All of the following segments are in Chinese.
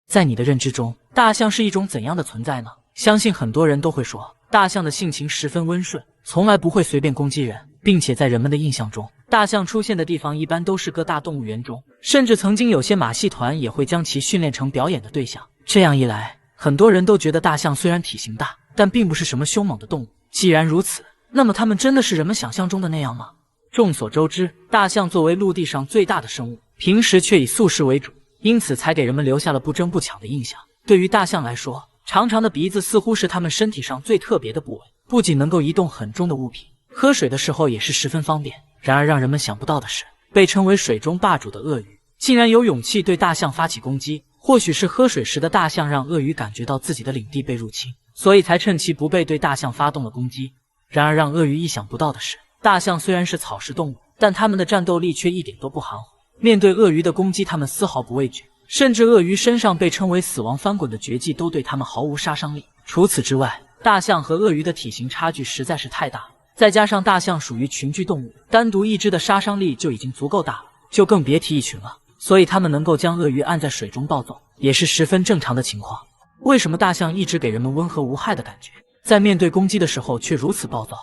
在你的认知中，大象是一种怎样的存在呢？相信很多人都会说，大象的性情十分温顺，从来不会随便攻击人，并且在人们的印象中，大象出现的地方一般都是各大动物园中，甚至曾经有些马戏团也会将其训练成表演的对象。这样一来，很多人都觉得大象虽然体型大，但并不是什么凶猛的动物。既然如此，那么它们真的是人们想象中的那样吗？众所周知，大象作为陆地上最大的生物，平时却以素食为主，因此才给人们留下了不争不抢的印象。对于大象来说，长长的鼻子似乎是它们身体上最特别的部位，不仅能够移动很重的物品，喝水的时候也是十分方便。然而让人们想不到的是，被称为水中霸主的鳄鱼，竟然有勇气对大象发起攻击。或许是喝水时的大象让鳄鱼感觉到自己的领地被入侵，所以才趁其不备对大象发动了攻击。然而让鳄鱼意想不到的是，大象虽然是草食动物，但它们的战斗力却一点都不含糊。面对鳄鱼的攻击，它们丝毫不畏惧，甚至鳄鱼身上被称为死亡翻滚的绝技都对它们毫无杀伤力。除此之外，大象和鳄鱼的体型差距实在是太大了，再加上大象属于群居动物，单独一只的杀伤力就已经足够大了，就更别提一群了。所以它们能够将鳄鱼按在水中暴走，也是十分正常的情况。为什么大象一直给人们温和无害的感觉，在面对攻击的时候却如此暴躁？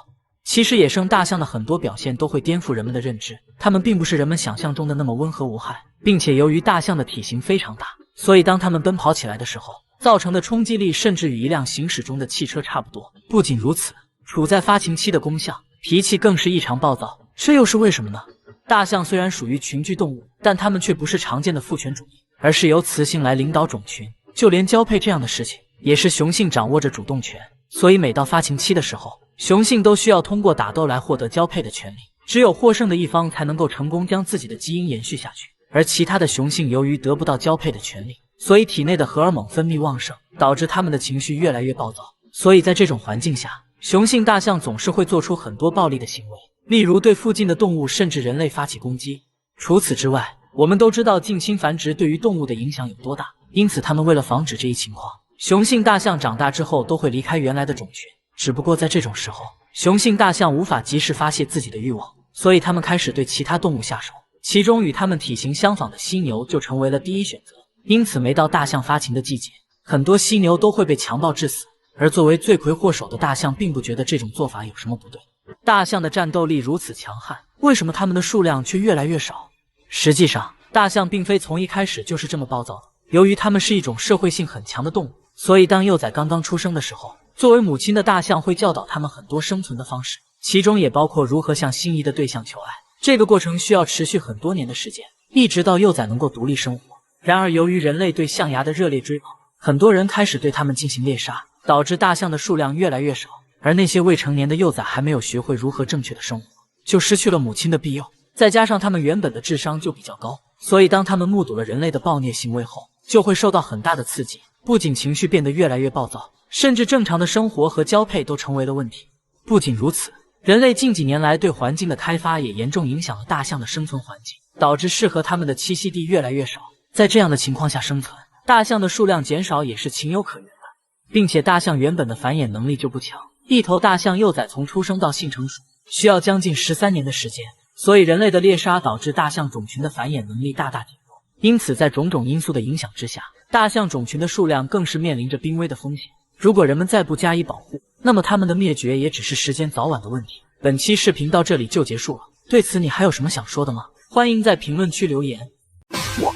其实野生大象的很多表现都会颠覆人们的认知，它们并不是人们想象中的那么温和无害，并且由于大象的体型非常大，所以当它们奔跑起来的时候，造成的冲击力甚至与一辆行驶中的汽车差不多。不仅如此，处在发情期的公象脾气更是异常暴躁，这又是为什么呢？大象虽然属于群居动物，但它们却不是常见的父权主义，而是由雌性来领导种群，就连交配这样的事情，也是雄性掌握着主动权。所以每到发情期的时候，雄性都需要通过打斗来获得交配的权利，只有获胜的一方才能够成功将自己的基因延续下去。而其他的雄性由于得不到交配的权利，所以体内的荷尔蒙分泌旺盛，导致他们的情绪越来越暴躁。所以在这种环境下，雄性大象总是会做出很多暴力的行为，例如对附近的动物甚至人类发起攻击。除此之外，我们都知道近亲繁殖对于动物的影响有多大，因此他们为了防止这一情况，雄性大象长大之后都会离开原来的种群。只不过在这种时候，雄性大象无法及时发泄自己的欲望，所以他们开始对其他动物下手，其中与它们体型相仿的犀牛就成为了第一选择。因此每到大象发情的季节，很多犀牛都会被强暴致死。而作为罪魁祸首的大象并不觉得这种做法有什么不对。大象的战斗力如此强悍，为什么它们的数量却越来越少？实际上，大象并非从一开始就是这么暴躁的。由于它们是一种社会性很强的动物，所以当幼崽刚刚出生的时候，作为母亲的大象会教导它们很多生存的方式，其中也包括如何向心仪的对象求爱。这个过程需要持续很多年的时间，一直到幼崽能够独立生活。然而由于人类对象牙的热烈追捧，很多人开始对它们进行猎杀，导致大象的数量越来越少。而那些未成年的幼崽还没有学会如何正确的生活，就失去了母亲的庇佑，再加上它们原本的智商就比较高，所以当它们目睹了人类的暴虐行为后，就会受到很大的刺激，不仅情绪变得越来越暴躁，甚至正常的生活和交配都成为了问题。不仅如此，人类近几年来对环境的开发也严重影响了大象的生存环境，导致适合它们的栖息地越来越少。在这样的情况下生存，大象的数量减少也是情有可原的。并且大象原本的繁衍能力就不强，一头大象幼崽从出生到性成熟需要将近13年的时间，所以人类的猎杀导致大象种群的繁衍能力大大减弱。因此在种种因素的影响之下，大象种群的数量更是面临着濒危的风险。如果人们再不加以保护，那么它们的灭绝也只是时间早晚的问题。本期视频到这里就结束了，对此你还有什么想说的吗？欢迎在评论区留言。我